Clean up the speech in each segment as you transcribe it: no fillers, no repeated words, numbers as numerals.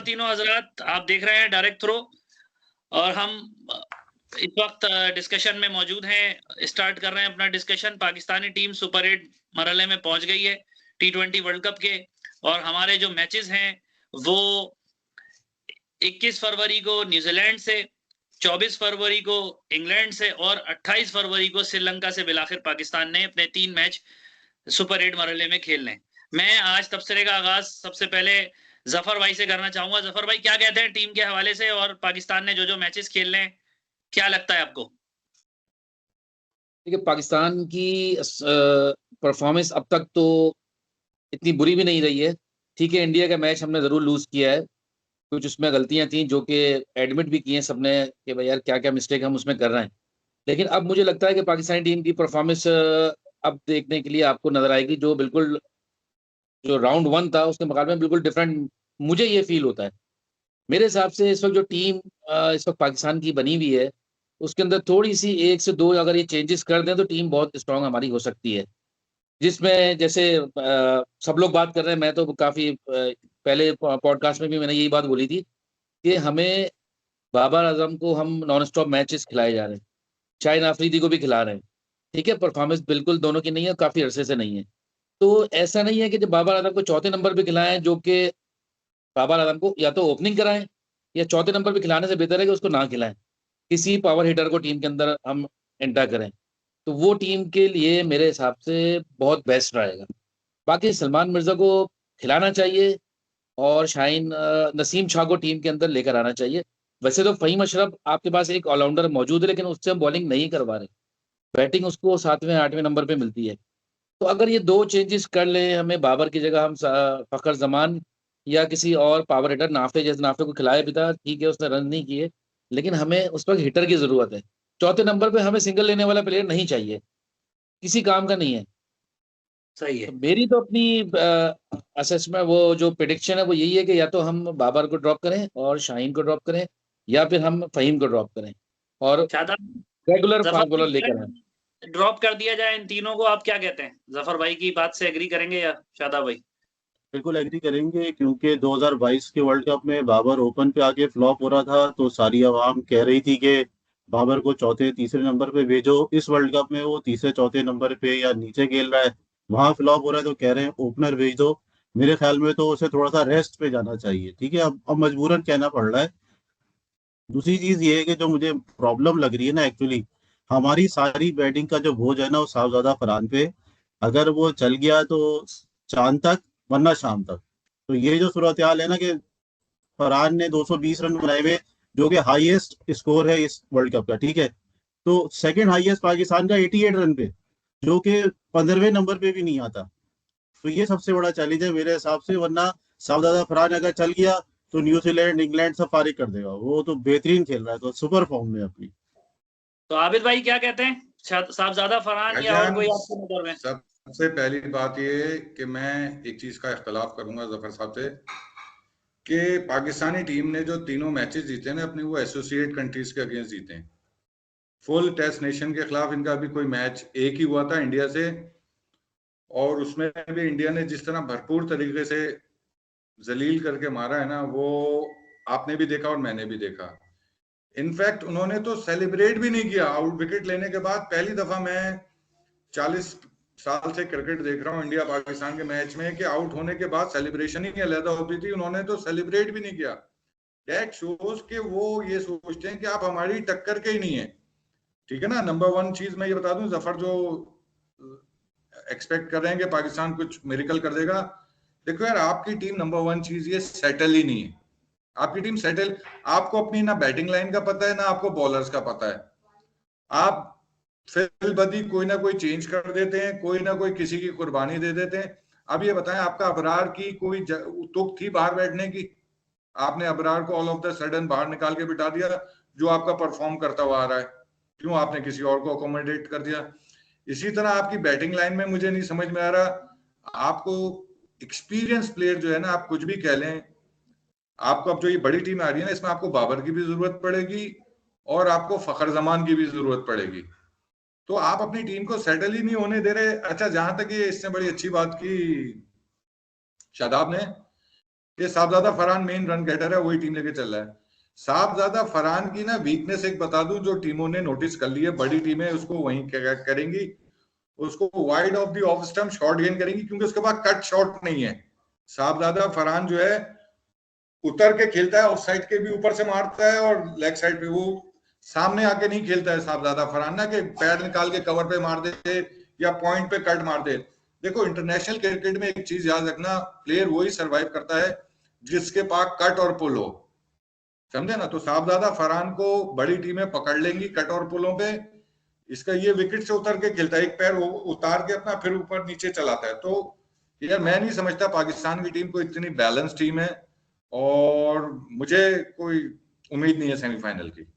ख़वातीनो हज़रात, आप देख रहे हैं डायरेक्ट थ्रो और हम इस वक़्त डिस्कशन में मौजूद हैं। स्टार्ट कर रहे हैं अपना डिस्कशन। पाकिस्तानी टीम सुपर 8 मरहले में पहुँच गई है T20 वर्ल्ड कप के और हमारे जो मैचेस हैं वो 21 फरवरी को न्यूज़ीलैंड से, 24 फरवरी को इंग्लैंड से और 28 फरवरी को श्रीलंका से बिलाखिर पाकिस्तान ने अपने 3 मैच सुपर 8 मरहले में खेलने। मैं आज तबसरे का आगाज़ सबसे पहले ज़फ़र भाई से करना चाहूँगा। ज़फ़र भाई क्या कहते हैं टीम के हवाले से और पाकिस्तान ने जो-जो मैचेस खेलने हैं, क्या लगता है आपको? देखिए, पाकिस्तान की परफ़ॉर्मेंस अब तक तो इतनी बुरी भी नहीं रही है। ठीक है, इंडिया का मैच हमने ज़रूर लूज़ किया है। कुछ उसमें गलतियाँ थी जो कि एडमिट भी की हैं सबने कि भाई यार क्या-क्या मिस्टेक हम उसमें कर रहे हैं। लेकिन अब मुझे लगता है कि पाकिस्तानी टीम की परफ़ॉर्मेंस अब देखने के लिए आपको नज़र आएगी जो बिल्कुल जो राउंड 1 था उसके मुकाबले में बिल्कुल डिफरेंट मुझे ये फ़ील होता है। मेरे हिसाब से इस वक़्त जो टीम इस वक़्त पाकिस्तान की बनी हुई है, उसके अंदर थोड़ी-सी 1 से 2 अगर ये चेंजेस कर दें तो टीम बहुत स्ट्रॉन्ग हमारी हो सकती है। जिसमें जैसे सब लोग बात कर रहे हैं, मैं तो काफ़ी पहले पॉडकास्ट में भी मैंने यही बात बोली थी कि हमें बाबर आज़म को हम नॉन स्टॉप मैचेस खिलाए जा रहे हैं। शाहिद अफरीदी को भी खिला रहे हैं। ठीक है, परफ़ॉर्मेंस बिल्कुल दोनों की नहीं है, काफ़ी अरसे से नहीं है। तो ऐसा नहीं है कि जब बाबर आज़म को चौथे नंबर पे खिलाएँ जो कि बाबर आज़म को या तो ओपनिंग कराएँ या चौथे नंबर पे खिलाने से बेहतर है कि उसको ना खिलाएँ। किसी पावर हिटर को टीम के अंदर हम एंटर करें। तो वो टीम के लिए मेरे हिसाब से बहुत बेस्ट रहेगा। बाकी सलमान मिर्ज़ा को खिलाना चाहिए और नसीम शाह को टीम के अंदर लेकर आना चाहिए। वैसे तो फ़हीम अशरफ आपके पास एक ऑल-राउंडर मौजूद है, लेकिन उससे हम बॉलिंग नहीं करवा रहे। बैटिंग उसको 7वें 8वें नंबर पे मिलती है। तो अगर ये 2 चेंजेस कर लें, हमें बाबर की जगह हम फ़खर ज़मान या किसी और पावर हिटर नाफ़े जैसे नाफ़े को खिलाया भी था, ठीक है उसने रन नहीं किए, लेकिन हमें उस वक़्त हिटर की ज़रूरत है। चौथे नंबर पे हमें सिंगल लेने वाला प्लेयर नहीं चाहिए, किसी काम का नहीं है। सही है। तो मेरी तो अपनी असेसमेंट वो जो प्रेडिक्शन है वो यही है कि या तो हम बाबर को ड्रॉप करें और शाहीन को ड्रॉप करें या फिर हम फ़हीम को ड्रॉप करें और Shadab regular Zafar fast bowler लेकर आएँ। भाई ड्रॉप कर दिया जाए इन तीनों को, आप क्या कहते हैं? ज़फ़र भाई की बात से एग्री करेंगे या शादाब भाई? बिल्कुल एग्री करेंगे क्योंकि 2022 के वर्ल्ड कप में बाबर ओपन पे आके फ्लॉप हो रहा था तो सारी आवाम कह रही थी कि बाबर को चौथे तीसरे नंबर पे भेजो। इस वर्ल्ड कप में वो तीसरे चौथे नंबर पे या नीचे खेल रहा है, वहां फ्लॉप हो रहा है तो कह रहे हैं ओपनर भेज दो। मेरे ख्याल में तो उसे थोड़ा सा रेस्ट पे जाना चाहिए। ठीक है, अब मजबूरन कहना पड़ रहा है। दूसरी चीज ये है कि जो मुझे प्रॉब्लम लग रही है ना एक्चुअली, हमारी सारी बैटिंग का जो बोझ है ना वो साहबजादा फरहान पे। अगर वो चल गया तो चांद तक, वरना शाम तक। तो ये जो सूरत हाल है ना कि फरहान ने 220 रन बनाए हुए, जो कि हाईएस्ट स्कोर है इस वर्ल्ड कप का। ठीक है, तो सेकंड हाईएस्ट पाकिस्तान का 88 रन पे, जो कि 15वें नंबर पे भी नहीं आता। तो ये सबसे बड़ा चैलेंज है मेरे हिसाब से। वरना साहबजादा फरहान अगर चल गया तो न्यूजीलैंड इंग्लैंड सब फारिग कर देगा। वो तो बेहतरीन खेल रहा है, तो सुपर फॉर्म में अपनी। तो आबिद भाई क्या कहते हैं? साहबजादा फरहान या और भाईजान, कोई आपकी नज़र में? सबसे पहली बात ये कि मैं एक चीज का इख्तलाफ करूंगा जफर साहब से कि पाकिस्तानी टीम ने जो तीनों मैचेस जीते हैं ना अपनी, वो एसोसिएट कंट्रीज के अगेंस्ट जीते हैं। फुल टेस्ट नेशन के खिलाफ इनका अभी कोई मैच एक ही हुआ था इंडिया से, और उसमें भी इंडिया ने जिस तरह भरपूर तरीके से जलील करके मारा है ना, वो आपने भी देखा और मैंने भी देखा। इनफैक्ट उन्होंने तो सेलिब्रेट भी नहीं किया आउट विकेट लेने के बाद। पहली दफा मैं 40 साल से क्रिकेट देख रहा हूँ इंडिया पाकिस्तान के मैच में कि आउट होने के बाद सेलिब्रेशन ही अलहदा होती थी, उन्होंने तो सेलिब्रेट भी नहीं किया। दैट शोज कि वो ये सोचते हैं कि आप हमारी टक्कर के ही नहीं है। ठीक है ना। नंबर वन चीज मैं ये बता दूं, जफर जो एक्सपेक्ट कर रहे हैं कि पाकिस्तान कुछ मेरिकल कर देगा, देखो यार आपकी टीम नंबर वन चीज ये सेटल ही नहीं है। आपकी टीम सेटल, आपको अपनी ना बैटिंग लाइन का पता है ना आपको बॉलर्स का पता है। आप फिल बदी कोई ना कोई चेंज कर देते हैं, कोई ना कोई किसी की कुर्बानी दे देते हैं। अब ये बताएं, आपका अबरार की कोई तुक थी बाहर बैठने की? आपने अबरार को ऑल ऑफ द सडन बाहर निकाल के बिठा दिया जो आपका परफॉर्म करता हुआ आ रहा है। क्यों आपने किसी और को अकोमोडेट कर दिया? इसी तरह आपकी बैटिंग लाइन में मुझे नहीं समझ में आ रहा। आपको एक्सपीरियंस प्लेयर जो है ना, आप कुछ भी कह लें, आपको अब जो ये बड़ी टीम आ रही है ना, इसमें आपको बाबर की भी जरूरत पड़ेगी और आपको फखर जमान की भी जरूरत पड़ेगी। तो आप अपनी टीम को सेटल ही नहीं होने दे रहे। अच्छा, जहां तक ये इसने बड़ी अच्छी बात की शादाब ने कि साहबजादा फरहान मेन रन गेटर है, वही टीम लेके चल रहा है। साहबजादा फरहान की ना वीकनेस एक बता दूं, जो टीमों ने नोटिस कर ली है, बड़ी टीमें उसको वहीं करेंगी, उसको wide of the off stump shot gain करेंगी, क्योंकि उसके पास कट शॉट नहीं है। साहबजादा फरहान जो है उतर के खेलता है, ऑफ साइड के भी ऊपर से मारता है, और लेग साइड पे वो सामने आके नहीं खेलता है साहबजादा फरहान ना, कि पैर निकाल के कवर पे मार दे या पॉइंट पे कट मार दे। देखो इंटरनेशनल क्रिकेट में एक चीज याद रखना, प्लेयर वही सरवाइव करता है जिसके पास कट और पुल हो, समझे ना। तो साहबजादा फरहान को बड़ी टीमें पकड़ लेंगी कट और पुलों पे, इसका ये विकेट से उतर के खेलता है, एक पैर उतार के अपना फिर ऊपर नीचे चलाता है। तो यार मैं नहीं समझता पाकिस्तान की टीम को इतनी बैलेंस टीम है, और मुझे कोई उम्मीद नहीं है सेमीफाइनल की।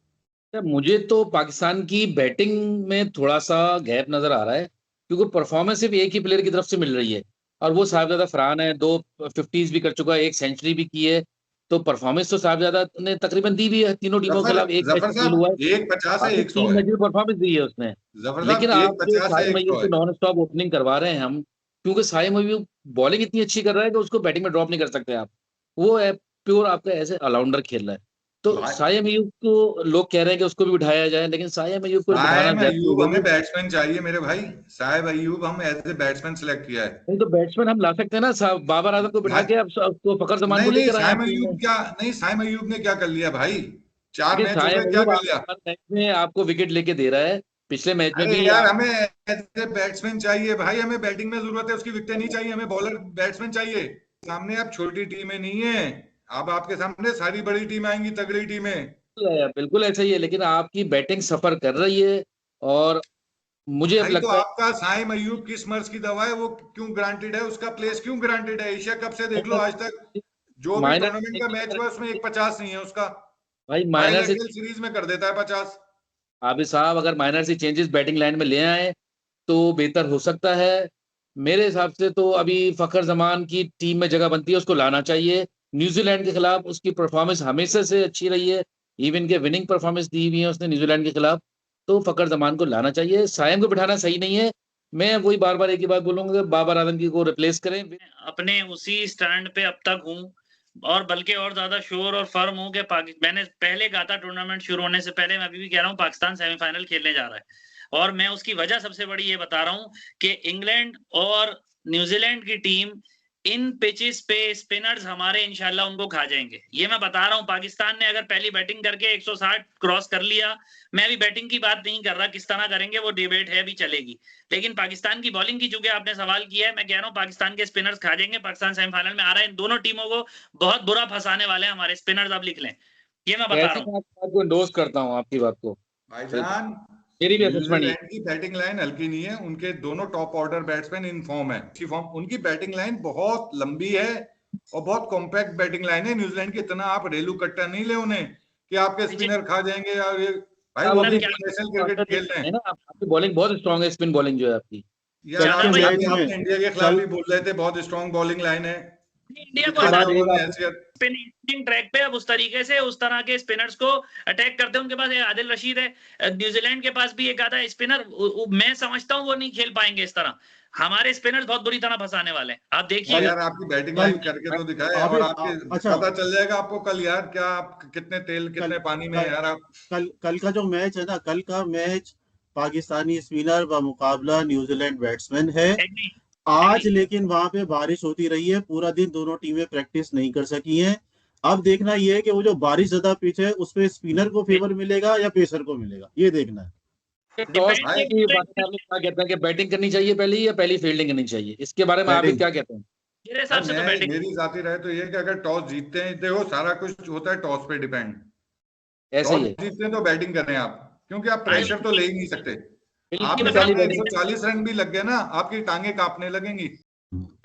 मुझे तो पाकिस्तान की बैटिंग में थोड़ा सा गैप नजर आ रहा है, क्योंकि परफॉर्मेंस सिर्फ एक ही प्लेयर की तरफ से मिल रही है, और वो साहबजादा फरहान है। 2 50s भी कर चुका है, 1 सेंचुरी भी की है। तो परफॉर्मेंस तो साहबजादा ने तकरीबन दी भी है तीनों टीमों के खिलाफ। एक मैच जफर फेल हुआ साहब है, 150 है, बाकी 100 3 है। मैच में परफॉर्मेंस दी है उसने। जफर लेकिन साहब आप जो 150 है, साइम 100 अय्यूब है। से नॉन स्टॉप ओपनिंग करवा रहे हैं हम, क्योंकि साइम अय्यूब बॉलिंग इतनी अच्छी कर रहा है कि उसको बैटिंग में ड्रॉप नहीं कर सकते आप। वो है प्योर आपका ऐसे ऑलराउंडर खेल रहा है। तो भाई साइम अय्यूब को लोग कह रहे हैं कि उसको भी बिठाया जाए, लेकिन साइम अय्यूब को बिठाना साइम ज्यादा अयूब हमें नहीं। बैट्समैन चाहिए मेरे भाई, साइब अयूब हम एज ए बैट्समैन सिलेक्ट किया है। तो बैट्समैन हम ला सकते हैं ना, बाबर आजम को बिठा भाई के अब उसको फखर जमान नहीं को नहीं, लेकर आए आप टीम में। साइम अयूब ने क्या कर लिया भाई, 4 देखिए मैच हो गए, साइम क्या अय्यूब कर लिया। हर मैच में आपको विकेट लेके दे रहा है। पिछले मैच में अरे भी यार आप हमें एज ए बैट्समैन चाहिए भाई, हमें बैटिंग में जरूरत है, उसकी विकेटें नहीं चाहिए, हमें बॉलर बैट्समैन चाहिए। सामने आप छोटी टीमें नहीं है, अब आपके सामने सारी बड़ी टीम आएंगी, तगड़ी टीमें। बिल्कुल ऐसा ही है, लेकिन आपकी बैटिंग सफर कर रही है। और मुझे अब भाई तो लगता है आपका साइम अयूब किस मर्ज की दवा है, वो क्यों ग्रांटेड है, उसका प्लेस क्यों ग्रांटेड है। एशिया कप से देख लो आज तक जो भी माइनर टूर्नामेंट का मैच हुआ उसमें 150 नहीं है उसका, भाई माइनर से बायलैटरल सीरीज में कर देता है 50। आबिद साहब अगर माइनर से चेंजेस बैटिंग लाइन में ले आए तो बेहतर हो सकता है। मेरे हिसाब से तो अभी फखर जमान की टीम में जगह बनती है, उसको लाना चाहिए। न्यूजीलैंड के खिलाफ उसकी परफॉर्मेंस हमेशा से अच्छी रही है, इवन के विनिंग परफॉर्मेंस दी हुई है उसने न्यूजीलैंड के खिलाफ। तो फखर जमान को लाना चाहिए, साइम को बिठाना सही नहीं है। मैं वही बार बार एक ही बात बोलूंगा कि बाबर आजम की को रिप्लेस करें। अपने उसी स्टैंड पे अब तक हूँ, और बल्कि और ज्यादा श्योर और फर्म हूँ कि मैंने पहले कहा था टूर्नामेंट शुरू होने से पहले, मैं अभी भी कह रहा हूँ पाकिस्तान सेमीफाइनल खेलने जा रहा है। और मैं उसकी वजह सबसे बड़ी ये बता रहा हूँ कि इंग्लैंड और न्यूजीलैंड की टीम इन पिचेस पे स्पिनर्स हमारे इंशाल्लाह उनको खा जाएंगे, ये मैं बता रहा हूँ। पाकिस्तान ने अगर पहली बैटिंग करके 160 क्रॉस कर लिया, मैं भी बैटिंग की बात नहीं कर रहा, किस तरह करेंगे वो डिबेट है, भी चलेगी। लेकिन पाकिस्तान की बॉलिंग की चूंकि आपने सवाल किया है, मैं कह रहा हूँ पाकिस्तान के स्पिनर्स खा जाएंगे। पाकिस्तान सेमीफाइनल में आ रहा है, इन दोनों टीमों को बहुत बुरा फंसाने वाले हैं हमारे स्पिनर्स, आप लिख लें, ये मैं बता रहा हूँ। आपको एंडोर्स करता हूँ आपकी बात को, भाईजान मेरी भी असेसमेंट। न्यूजीलैंड की बैटिंग लाइन हल्की नहीं है, उनके दोनों top order batsman in form है, अच्छी फॉर्म। उनकी बैटिंग लाइन बहुत लंबी है और बहुत कॉम्पैक्ट बैटिंग लाइन है न्यूजीलैंड की। इतना आप रेलू कट्टा नहीं ले उन्हें कि आपके स्पिनर खा जाएंगे, और ये भाई वो भी इंटरनेशनल क्रिकेट खेल रहे है हैं ना, आपकी बॉलिंग बहुत स्ट्रांग है, स्पिन बॉलिंग जो है आपकी। यार। कल के आपने मैच आपने में इंडिया के खिलाफ भी बोल रहे थे बहुत स्ट्रांग बॉलिंग लाइन है, इंडिया को दिखा हटा दिया देंगे उन्होंने हैसियत। स्पिनिंग ट्रैक पे। अब उस तरीके से उस तरह के स्पिनर्स को अटैक करते हैं। उनके पास आदिल रशीद है, न्यूजीलैंड के पास भी एक आधा स्पिनर, मैं समझता हूँ वो नहीं खेल पाएंगे इस तरह। हमारे स्पिनर्स बहुत बुरी तरह फंसाने वाले हैं, आप देखिए। यार आपकी बैटिंग लाइन करके तो दिखाए, और आपके अच्छा पता चल जाएगा आपको कल यार, क्या आप कितने तेल कल कितने पानी में कल यार आप। कल का जो मैच है ना, कल का मैच पाकिस्तानी स्पिनर व मुकाबला न्यूजीलैंड बैट्समैन है। आज लेकिन वहां पे बारिश होती रही है, पूरा दिन दोनों टीमें प्रैक्टिस नहीं कर सकी हैं। अब देखना यह है कि वो जो बारिश ज्यादा पिच है उस पे स्पिनर को फेवर मिलेगा या पेसर को मिलेगा, ये देखना है। टॉस की बारे में आप लोग क्या कहते हैं कि बैटिंग करनी चाहिए पहले या पहली फील्डिंग करनी चाहिए, इसके बारे में आप बैटिंग क्या कहते हैं? मेरे हिसाब से तो मैं बैटिंग। मेरी जाती राय तो ये कि अगर टॉस जीतते हैं, देखो सारा कुछ होता है टॉस पे डिपेंड। ऐसे टॉस ही है, जीतते हैं तो बैटिंग करें आप, क्योंकि आप प्रेशर तो ले ही नहीं सकते। आपके पहली सामने बैटिंग। 140 रन भी लग गए ना, आपकी टांगे कांपने लगेंगी।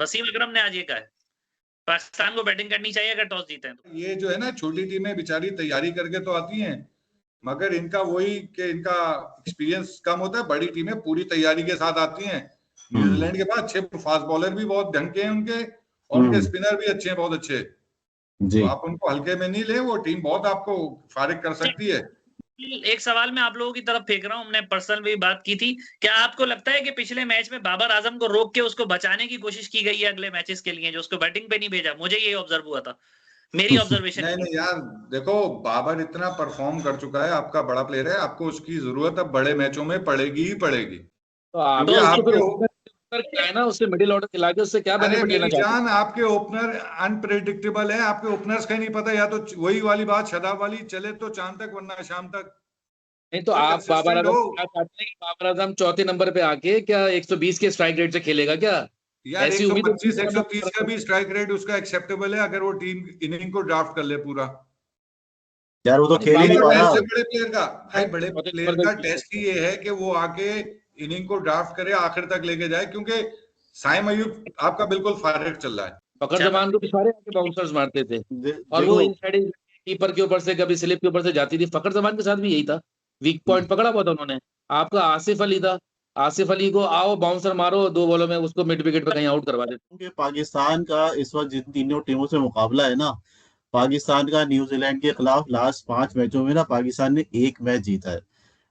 वसीम अकरम ने आज ये कहा है, पाकिस्तान को बैटिंग करनी चाहिए अगर टॉस जीते हैं तो। ये जो है ना छोटी टीमें बेचारी तैयारी करके तो आती हैं, मगर इनका वही कि इनका एक्सपीरियंस कम होता है। बड़ी टीमें पूरी तैयारी के साथ आती हैं। न्यूजीलैंड के पास अच्छे फास्ट बॉलर भी बहुत ढंग के हैं उनके, और उनके स्पिनर भी अच्छे हैं, बहुत अच्छे। जी तो आप उनको हल्के में नहीं ले, वो टीम बहुत आपको फारिग कर सकती है। एक सवाल मैं आप लोगों की तरफ फेंक रहा हूँ, हमने पर्सनल भी बात की थी। क्या आपको लगता है कि पिछले मैच में बाबर आजम को रोक के उसको बचाने की कोशिश की गई है अगले मैचेस के लिए, जो उसको बैटिंग पे नहीं भेजा? मुझे ये ऑब्जर्व हुआ था, मेरी ऑब्जर्वेशन। नहीं यार, देखो बाबर इतना परफॉर्म कर चुका है, आपका बड़ा प्लेयर है, आपको उसकी जरूरत अब बड़े मैचों में पड़ेगी ही पड़ेगी। तो आप क्योंकि उसको फिर आपके ओपनर खिलाए ना, उससे मिडिल ऑर्डर खिला के उससे क्या अरे बेनिफिट लेना मेरी चाहते हैं? जान, आपके ओपनर अनप्रेडिक्टेबल है, आपके ओपनर्स का ही नहीं पता, या तो वही वाली बात शदाब वाली, चले तो चांद तक वरना शाम तक। नहीं तो कोई आप बाबर कंसिस्टेंट आजम हो क्या चाहते हैं कि बाबर आजम चौथे नंबर पे आके क्या 120 के स्ट्राइक रेट से खेलेगा क्या? यार। ऐसी उम्मीद होती 125 है 130 का भी स्ट्राइक रेट उसका एक्सेप्टेबल है, अगर वो टीम इनिंग को ड्राफ्ट कर ले पूरा। यार वो तो नहीं, खेल ही नहीं बाबर पा आजम रहा। ऐसे बड़े प्लेयर का भाई, बड़े चौथे प्लेयर नंबर का पे टेस्ट ही ये है कि वो आके इनिंग को ड्राफ्ट करे, आखिर तक लेके जाए, क्योंकि साइम अयूब आपका बिल्कुल फारिग चल रहा है। फखर जमान को भी सारे आके बाउंसर्स मारते थे, और वो देखो इनसाइड कीपर के ऊपर से कभी स्लिप के ऊपर से जाती थी। फखर जमान के साथ भी यही था, वीक पॉइंट पकड़ा हुआ था उन्होंने। आपका आसिफ अली था, आसिफ अली को आओ बाउंसर मारो, 2 बॉलों में उसको मिड विकेट पे कहीं आउट करवा देते। क्योंकि पाकिस्तान का इस वक्त जिन तीनों टीमों से मुकाबला है ना, पाकिस्तान का न्यूजीलैंड के खिलाफ लास्ट 5 मैचों में ना पाकिस्तान ने 1 मैच जीता है।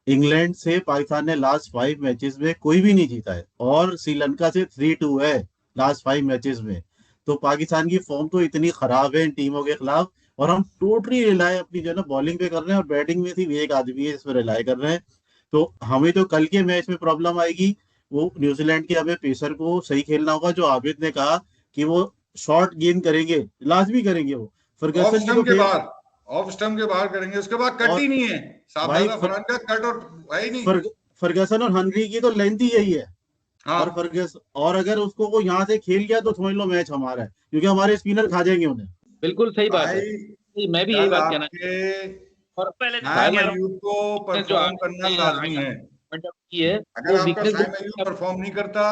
इंग्लैंड से पाकिस्तान ने लास्ट 5 मैचेस में कोई भी नहीं जीता है, और श्रीलंका से 3-2 है लास्ट 5 मैचेस में। तो पाकिस्तान की फॉर्म तो इतनी खराब है इन टीमों के खिलाफ, और हम टोटली रिलाय अपनी जो है ना बॉलिंग पे कर रहे हैं, और बैटिंग में सिर्फ एक आदमी है इस पर रिलाय कर रहे हैं। तो हमें तो कल के मैच में प्रॉब्लम आएगी। वो न्यूजीलैंड के हमें पेसर को सही खेलना होगा, जो आबिद ने कहा कि वो शॉर्ट गेंद करेंगे, लाजमी करेंगे वो। ऑफ फर्गसन की तो स्टंप के बाहर, ऑफ स्टंप के बाहर करेंगे, उसके बाद कट और ही नहीं है। भाई साहबजादा फरहान का कट और है ही नहीं। फर्गसन और हनरी की तो लेंथ ही यही है। हाँ और अगर उसको वो यहाँ से खेल गया तो समझ लो मैच हमारा है, क्योंकि हमारे स्पिनर खा जाएंगे उन्हें। बिल्कुल सही बात है, भाई, मैं भी यही कल बात कहना आपके चाहता हूँ। और पहले साइम कह रहा हूँ, अयूब को जो परफॉर्म करना लाजमी है। की है अगर वो आपका वीकनेस। साइम अयूब परफॉर्म नहीं करता,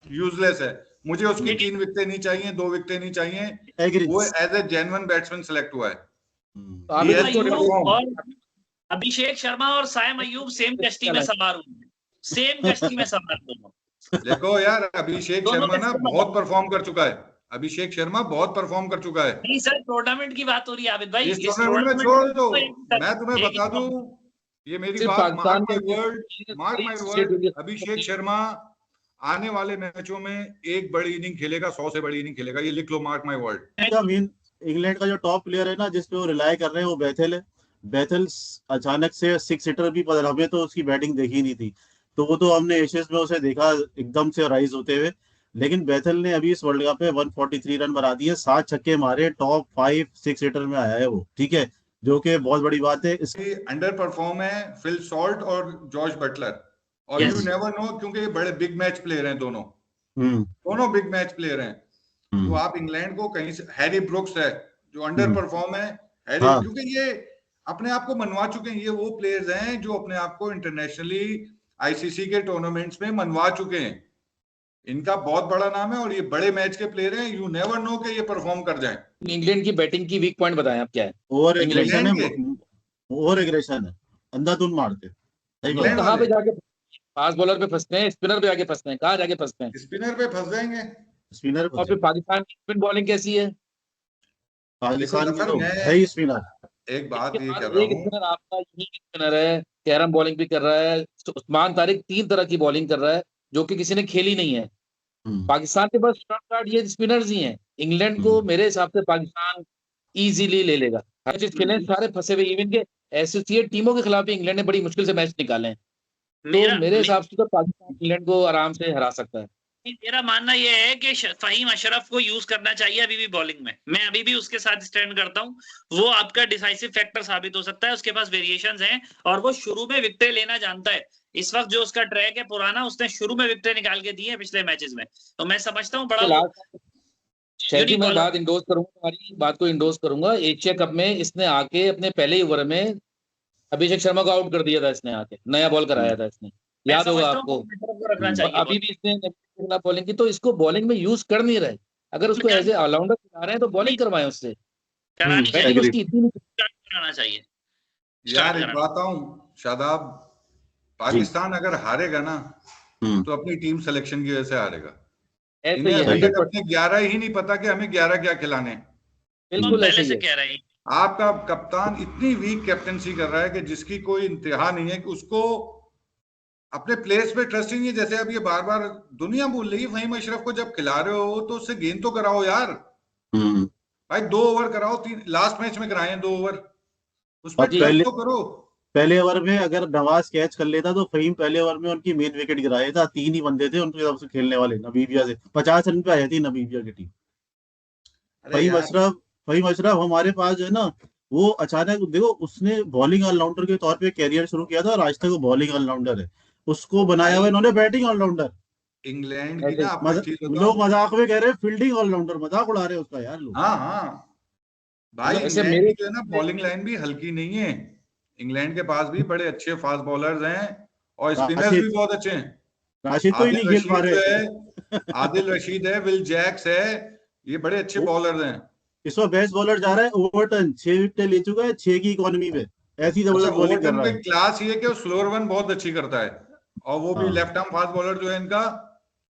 यूजलेस है। मुझे उसकी 3 विकेटें नहीं चाहिए, 2 विकेटें नहीं चाहिए। एग्री। वो as a genuine batsman select हुआ है। तो He अभी has to अयूब perform। और अभिषेक शर्मा और साइम अयूब सेम कश्ती में सवार हुए, सेम कश्ती में सवार दोनों। देखो यार, अभिषेक दोनों शर्मा के ना सेम बहुत परफॉर्म कर चुका है। अभिषेक शर्मा बहुत परफॉर्म कर चुका है। नहीं सर, टूर्नामेंट की बात हो रही है आबिद भाई, इस इस टूर्नामेंट में टूर्नामेंट छोड़ दो, में मैं तुम्हें बता दूं, ये मेरी सिर्फ बात, Pakistan mark my word, Abhishek Sharma आने वाले मैचों में एक बड़ी इनिंग खेलेगा, 100 से बड़ी इनिंग खेलेगा, ये लिख लो, मार्क माय वर्ड। मेन इंग्लैंड का जो टॉप प्लेयर है ना, जिसपे वो रिलाय कर रहे हैं, वो बैथेल है। बैथेल अचानक से 6 हिटर भी, पर हमें तो उसकी बैटिंग देखी नहीं थी, तो वो तो हमने एशेज में उसे देखा एकदम से राइज होते हुए। लेकिन बैथेल ने अभी इस वर्ल्ड कप में 143 रन बना दिए, 7 छक्के मारे, टॉप 5 6 हिटर में आया है वो, ठीक है, जो कि बहुत बड़ी बात है। अंडर परफॉर्म है फिल सॉल्ट और जॉर्ज बटलर, और यू नेवर नो, क्योंकि ये बड़े बिग मैच प्लेयर हैं दोनों, दोनों बिग मैच प्लेयर हैं। तो आप इंग्लैंड को कहीं से, हैरी ब्रुक्स है जो अंडर परफॉर्म है, हैरी, क्योंकि ये अपने आप को मनवा चुके हैं, ये वो प्लेयर्स हैं जो अपने आप को इंटरनेशनली आईसीसी के टूर्नामेंट्स में मनवा चुके हैं, इनका बहुत बड़ा नाम है, और ये बड़े मैच के प्लेयर हैं, यू नेवर नो कि ये परफॉर्म कर जाएं। इंग्लैंड की बैटिंग की वीक पॉइंट बताएं आप क्या है? ओवर एग्रेशन है, इंग्लैंड के ओवर एग्रेशन है, अंधाधुंध मारते हैं। सही इंग्लैंड बात कहाँ पे वाले जाके फास्ट बॉलर पे फंसते हैं, स्पिनर पे आके फंसते हैं, कहाँ जाके फंसते हैं? स्पिनर पे फंस जाएंगे। है। स्पिनर और फिर पाकिस्तान की स्पिन बॉलिंग कैसी है? पाकिस्तान की जफर, तो मैं है ही स्पिनर। एक बात इसके ये बाद कर रहा एक हूँ, स्पिनर आपका यूनिक स्पिनर है, कैरम बॉलिंग भी कर रहा है, तो उस्मान तारिक 3 तरह की बॉलिंग कर रहा है, जो कि किसी ने खेली नहीं है। पाकिस्तान के पास स्टम्प कार्ड ये स्पिनर्स ही हैं। इंग्लैंड को मेरे हिसाब से पाकिस्तान इजीली ले लेगा। हर चीज खेले, सारे फंसे हुए, इवन के एसोसिएट टीमों के खिलाफ भी इंग्लैंड ने बड़ी मुश्किल से मैच निकाले हैं। तो मेरे हिसाब से तो पाकिस्तान इंग्लैंड को आराम से हरा सकता है। मेरा मानना यह है कि फहीम अशरफ को यूज करना चाहिए अभी भी बॉलिंग में, मैं अभी भी उसके साथ स्टैंड करता हूं। वो आपका डिसाइसिव फैक्टर साबित हो सकता है, उसके पास वेरिएशंस हैं और वो शुरू में विकेटें लेना जानता है। इस वक्त जो उसका ट्रैक है पुराना, उसने शुरू में विकेटें निकाल के दी है पिछले मैचेस में, तो मैं समझता हूँ बड़ा शैफी, मैं बात इंडोर्स करूंगा, तुम्हारी बात को इंडोर्स करूंगा। एशिया कप में इसने आके अपने पहले ही ओवर में अभिषेक शर्मा को आउट कर दिया था, इसने आके नया बॉल कराया था इसने, याद होगा आपको। अभी भी इसने बॉलिंग की, तो इसको बॉलिंग में यूज कर नहीं रहे। अगर उसको एज ए ऑलराउंडर खिला रहे हैं तो बॉलिंग करवाएं उससे, बैटिंग उसकी इतनी कराना चाहिए। यार एक बात आऊं शादाब, पाकिस्तान अगर हारेगा ना तो अपनी टीम सिलेक्शन की वजह से हारेगा। इन्हें अभी तक अपने 11 ही नहीं पता कि हमें 11 क्या खिलाने। बिल्कुल पहले से कह रहे हैं, आपका कप्तान इतनी वीक कैप्टनसी कर रहा है कि जिसकी कोई इंतहा नहीं है, कि उसको अपने प्लेयर्स पे ट्रस्ट ही नहीं है। जैसे अब ये बार बार दुनिया बोल रही है फहीम अशरफ को जब खिला रहे हो तो उससे गेंद तो कराओ यार। भाई 2 ओवर कराओ, 3 लास्ट मैच में कराए 2 ओवर, उस पर ट्रस्ट तो करो। पहले ओवर में अगर नवाज कैच कर लेता तो फहीम पहले ओवर में उनकी मेन विकेट गिराया था। 3 ही बंदे थे उनकी तरफ से खेलने वाले नामीबिया से, 50 रन पे आई थी नामीबिया की टीम। फहीम अशरफ हमारे पास जो है ना, वो अचानक देखो उसने बॉलिंग ऑलराउंडर के तौर पे कैरियर शुरू किया था और आज तक वो बॉलिंग ऑलराउंडर है। उसको बनाया हुआ इन्होंने बैटिंग ऑलराउंडर। इंग्लैंड की ना आपको एक चीज बताऊं, लोग मजाक में कह रहे हैं फील्डिंग ऑलराउंडर, मजाक उड़ा रहे हैं उसका यार लोग। हाँ भाई, इंग्लैंड की जो है ना बॉलिंग लाइन भी हल्की नहीं है। इंग्लैंड के पास भी बड़े अच्छे फास्ट बॉलर्स हैं और स्पिनर्स भी बहुत अच्छे हैं। राशिद तो ही नहीं खेल पा रहे। आदिल रशीद है, विल जैक्स है, ये बड़े अच्छे बॉलर्स हैं। इस बार बेस्ट बॉलर जा रहा है ओवरटन, 6 विकेट ले चुका है 6 की इकोनॉमी में। ऐसी जबरदस्त बॉलिंग कर रहा है। क्लास ये कि स्लोअर वन बहुत अच्छी करता है, और वो भी लेफ्ट आर्म फास्ट बॉलर जो है इनका,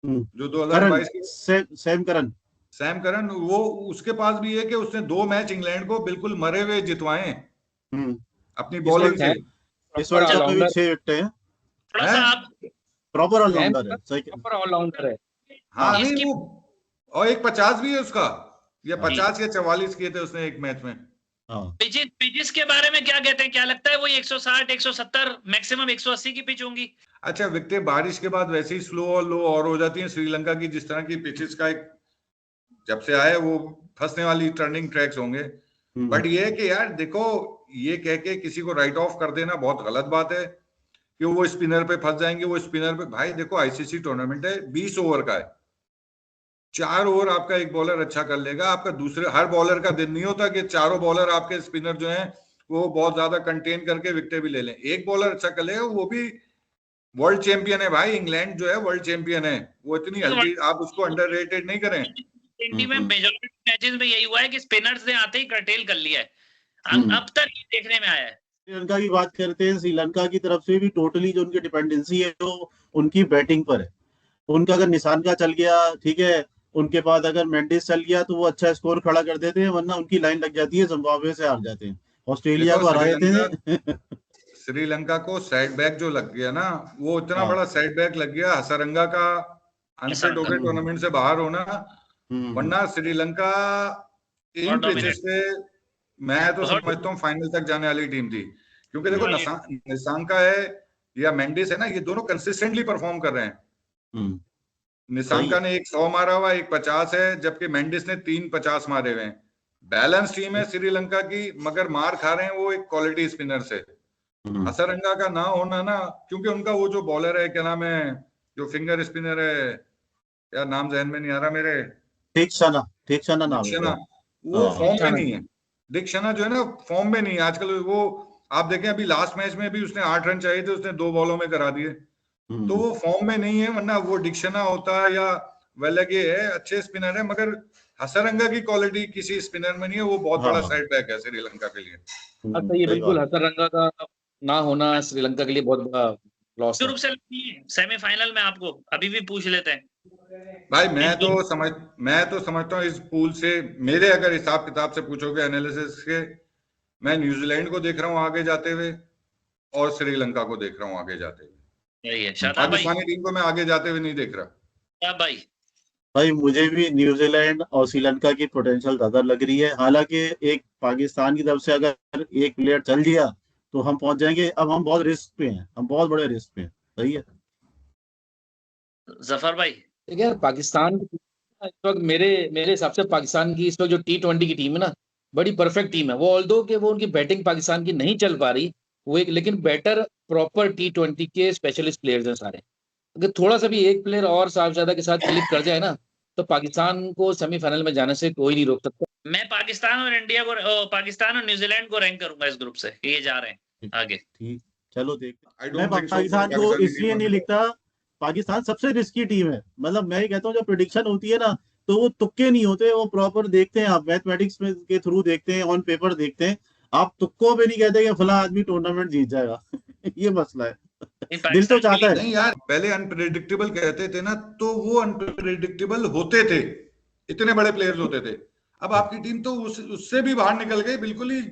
जो 2022 सैम करन, वो उसके पास भी है कि उसने 2 मैच इंग्लैंड को बिल्कुल मरे हुए जितवाए अपनी बॉलिंग से। इस वर्ल्ड कप में भी 6 विकेट हैं। थोड़ा सा आप प्रॉपर ऑलराउंडर है, सही प्रॉपर ऑलराउंडर है। हाँ नहीं वो, और एक 50 भी है उसका, या 50 या 44 किए थे उसने एक मैच में। पिचेस के बारे में क्या कहते हैं, क्या लगता है वो 160 170 मैक्सिमम 180 की पिच होंगी? अच्छा विकेट बारिश के बाद वैसे ही स्लो और लो और हो जाती है श्रीलंका की, जिस तरह की पिचेस का एक जब से आए वो फंसने वाली टर्निंग ट्रैक्स होंगे। बट ये है कि यार देखो, ये कह के किसी को राइट ऑफ कर देना बहुत गलत बात है कि वो स्पिनर पे फंस जाएंगे, वो स्पिनर पे। भाई देखो आईसीसी टूर्नामेंट है, 20 ओवर का है, 4 ओवर आपका एक बॉलर अच्छा कर लेगा, आपका दूसरे हर बॉलर का दिन नहीं होता कि चारों बॉलर आपके स्पिनर जो हैं वो बहुत ज्यादा कंटेन करके विकेट भी ले लें। एक बॉलर अच्छा कर लेगा, वो भी वर्ल्ड चैंपियन है भाई। इंग्लैंड जो है वर्ल्ड चैंपियन है, वो इतनी हल्की आप उसको अंडररेटेड नहीं करें। में मेजॉरिटी मैचेस में यही हुआ है कि स्पिनर्स ने आते ही कर्टेल कर लिया है, अब तक ये देखने में आया है। श्रीलंका की बात करते हैं, श्रीलंका की तरफ से भी टोटली जो उनकी डिपेंडेंसी है वो उनकी बैटिंग पर है। उनका अगर निशान का चल गया ठीक है, उनके बाद अगर मेंडिस चल गया तो वो अच्छा स्कोर खड़ा कर देते हैं, वरना उनकी लाइन लग जाती है, जिम्बाब्वे से हार जाते हैं, ऑस्ट्रेलिया को हराए थे। श्रीलंका को सेटबैक जो लग गया ना, वो इतना बड़ा सेटबैक लग गया, हसरंगा का अनफिट होकर टूर्नामेंट से बाहर होना, वरना श्रीलंका इन पिचेस से मैं तो समझता हूँ फाइनल तक जाने वाली टीम थी। क्योंकि देखो निशांका है या मेंडिस है ना, ये दोनों कंसिस्टेंटली परफॉर्म कर रहे हैं। निशांका ने 100 मारा हुआ, 150 है, जबकि मेंडिस ने 350 मारे हुए हैं। बैलेंस टीम है श्रीलंका की, मगर मार खा रहे हैं वो एक क्वालिटी स्पिनर से। हसरंगा का ना होना ना, क्योंकि उनका वो जो बॉलर है, क्या नाम है, जो फिंगर स्पिनर है, यार नाम जहन में नहीं आ रहा मेरे, दीक्षाना नाम है, वो फॉर्म में नहीं है। दीक्षाना जो है ना फॉर्म में नहीं है आजकल। वो आप देखें अभी लास्ट मैच में भी उसने 8 रन चाहिए थे, उसने 2 बॉलों में करा दिए, तो वो फॉर्म में नहीं है। वरना वो दीक्षाना होता है या वेलगे है, अच्छे स्पिनर है, मगर हसरंगा की क्वालिटी किसी स्पिनर में नहीं है। वो बहुत बड़ा सेटबैक है श्रीलंका के लिए। ये बिल्कुल हसरंगा का ना होना श्रीलंका के लिए बहुत बड़ा लॉस है। सेमीफाइनल में आपको अभी भी पूछ लेते हैं भाई। मैं तो समझता हूँ इस पूल से, मेरे अगर हिसाब किताब से पूछोगे एनालिसिस के, मैं न्यूजीलैंड को देख रहा हूँ आगे जाते हुए और श्रीलंका को देख रहा हूँ आगे जाते हुए। पाकिस्तानी टीम को मैं आगे जाते हुए नहीं देख रहा। भाई मुझे भी न्यूजीलैंड और श्रीलंका की पोटेंशियल ज्यादा लग रही है। हालांकि एक पाकिस्तान की तरफ से अगर एक प्लेयर चल दिया तो हम पहुंच जाएंगे। अब हम बहुत रिस्क पे हैं, हम बहुत बड़े रिस्क पे हैं। सही है जफर भाई। ठीक है, पाकिस्तान इस वक्त मेरे हिसाब से पाकिस्तान की इस वक्त जो T20 की टीम है ना, बड़ी परफेक्ट टीम है वो। ऑल्दो कि वो उनकी बैटिंग पाकिस्तान की नहीं चल पा रही, वो एक लेकिन बेटर प्रॉपर T20 के स्पेशलिस्ट प्लेयर्स हैं सारे। अगर थोड़ा सा भी एक प्लेयर और साहबजादा के साथ क्लिक कर जाए ना, तो पाकिस्तान को सेमीफाइनल में जाने से कोई नहीं रोक सकता। मैं पाकिस्तान और न्यूजीलैंड को रैंक करूंगा इस ग्रुप से, ये जा रहे हैं आगे। ठीक, चलो देखते हैं। मैं पाकिस्तान को इसलिए नहीं लिखता, पाकिस्तान सबसे रिस्की टीम है। मतलब मैं ही कहता हूँ, जब प्रेडिक्शन होती है ना तो वो तुक्के नहीं होते, वो प्रॉपर देखते हैं। आप मैथमेटिक्स के थ्रू देखते हैं, ऑन पेपर देखते हैं। आप तुक्कों पे नहीं कहते कि फला आदमी टूर्नामेंट जीत जाएगा। ये मसला है, दिल तो चाहता है। नहीं यार, पहले अनप्रेडिक्टेबल कहते थे ना, तो वो अनप्रेडिक्टेबल होते थे, इतने बड़े प्लेयर्स होते थे। अब आपकी टीम तो उससे भी बाहर निकल गई बिल्कुल ही।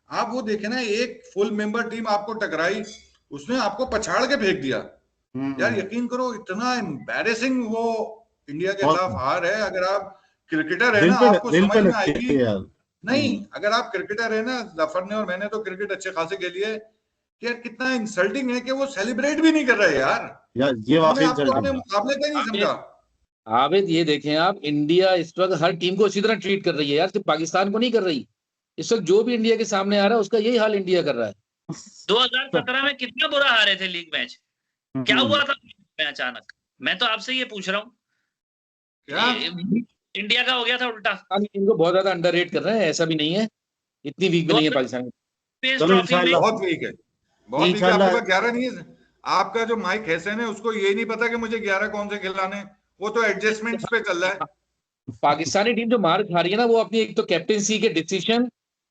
आप वो देखे ना, एक फुल मेंबर टीम आपको टकराई, उसने आपको पछाड़ के फेंक दिया। यार यकीन करो, इतना एम्बैरेसिंग वो इंडिया के खिलाफ हार है। अगर आप क्रिकेटर है ना, आपको समझ में आएगी। नहीं, अगर आप क्रिकेटर है ना, जफर ने और मैंने तो क्रिकेट अच्छे खासे खेली है, यार कितना इंसल्टिंग है कि वो सेलिब्रेट भी नहीं कर रहे यार। ये वाकई आपको अपने मुकाबले का नहीं समझा। आबिद ये देखें आप, इंडिया इस वक्त हर टीम को इसी तरह ट्रीट कर रही है यार, सिर्फ पाकिस्तान को नहीं कर रही। इस वक्त जो भी इंडिया के सामने आ रहा है उसका यही हाल इंडिया कर रहा है। 2017 में कितना बुरा हारे थे लीग मैच, क्या हुआ था में अचानक? मैं तो आपसे ये पूछ रहा हूँ, इंडिया का हो गया था उल्टा। इनको बहुत ज्यादा अंडररेट कर रहे हैं, ऐसा भी नहीं है, इतनी वीक भी नहीं है पाकिस्तान। बहुत वीक है, बहुत वीक है। आपके पास 11 नहीं है। आपका जो माइक हैसन है उसको ये नहीं पता कि मुझे 11 कौन से खिलाने, वो तो एडजस्टमेंट्स पे चल रहा है। पाकिस्तानी टीम जो मार खा रही है ना, वो अपनी एक तो कैप्टेंसी के डिसीजन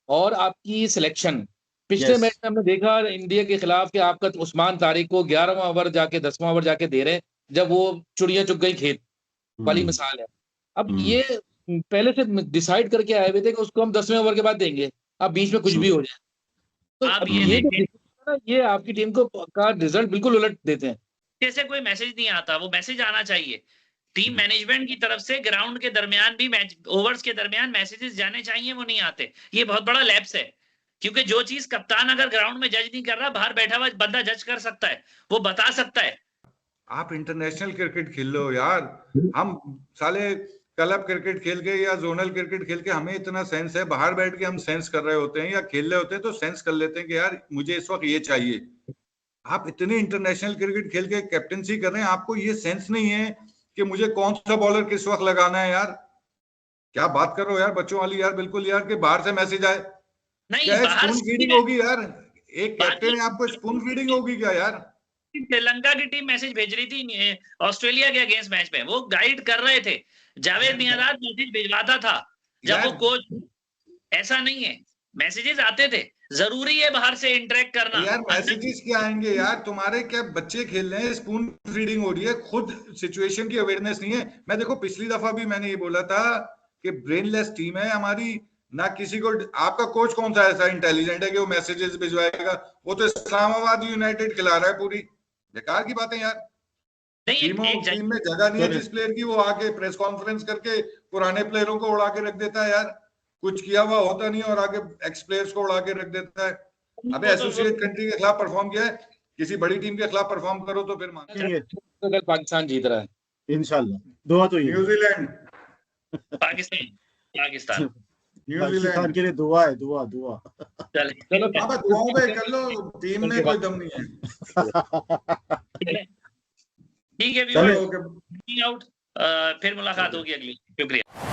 और आपकी सिलेक्शन। पिछले मैच में हमने देखा इंडिया के खिलाफ कि आपका उस्मान तारिक को 11वां ओवर जाके 10वां ओवर जाके दे रहे, जब वो चिड़िया चुग गई खेत वाली मिसाल है। अब ये पहले से डिसाइड करके आए हुए थे कि उसको हम 10वें ओवर के बाद देंगे, अब बीच में कुछ भी हो जाए। तो आप ये आपकी टीम को का रिजल्ट बिल्कुल उलट देते हैं। जैसे कोई मैसेज नहीं आता, वो मैसेज आना चाहिए टीम मैनेजमेंट की तरफ से। ग्राउंड के दरमियान भी, मैच ओवर्स के दरमियान मैसेजेस जाने चाहिए, वो नहीं आते। ये बहुत बड़ा लैप्स है, क्योंकि जो चीज कप्तान अगर ग्राउंड में जज नहीं कर रहा, बाहर बैठा हुआ बंदा जज कर सकता है, वो बता सकता है। आप इंटरनेशनल क्रिकेट खेल लो यार, हम साले क्लब क्रिकेट खेल के या जोनल क्रिकेट खेल के हमें इतना सेंस है, बाहर बैठ के हम सेंस कर रहे होते हैं या खेल रहे होते हैं तो सेंस कर लेते हैं कि यार मुझे इस वक्त ये चाहिए। आप इतने इंटरनेशनल क्रिकेट खेल के कैप्टेंसी कर रहे हैं, आपको ये सेंस नहीं है कि मुझे कौन सा बॉलर किस वक्त लगाना है। यार क्या बात कर रहे हो यार, बच्चों वाली यार, बिल्कुल यार, कि बाहर से मैसेज आए। नहीं, क्या स्पून फीडिंग होगी यार? एक कैप्टन है, आपको स्पून फीडिंग होगी क्या यार? श्रीलंका की टीम मैसेज भेज रही थी ऑस्ट्रेलिया के अगेंस्ट मैच में, वो गाइड कर रहे थे, जावेद मियांदाद मैसेज भिजवाता था जब वो कोच। ऐसा नहीं है, मैसेजेस आते थे, जरूरी है बाहर से इंटरेक्ट करना। यार मैसेजेस क्या आएंगे यार, तुम्हारे क्या बच्चे खेल रहे हैं, स्पून फीडिंग हो रही है, खुद सिचुएशन की अवेयरनेस नहीं है। मैं देखो पिछली दफा भी मैंने ये बोला था कि ब्रेनलेस टीम है हमारी ना, किसी को। आपका कोच कौन सा ऐसा इंटेलिजेंट है कि वो मैसेजेस भिजवाएगा? वो तो इस्लामाबाद यूनाइटेड खिला रहा है, पूरी बेकार की बातें यार। टीम में जगह नहीं है जिस प्लेयर की, वो आके प्रेस कॉन्फ्रेंस करके पुराने प्लेयरों को उड़ा के रख देता है यार, कुछ किया हुआ होता नहीं और आगे एक्स प्लेयर्स को उड़ा के रख देता है। अबे एसोसिएट कंट्री के खिलाफ परफॉर्म किया है, किसी बड़ी टीम के खिलाफ परफॉर्म करो तो फिर मानेंगे। तो कल पाकिस्तान जीत रहा है इंशाल्लाह। दुआ तो न्यूजीलैंड पाकिस्तान न्यूजीलैंड के लिए दुआ है, दुआ चलो दुआओं पे कर लो, टीम में कोई दम नहीं है। ठीक है, आउट, फिर मुलाकात होगी अगली। शुक्रिया।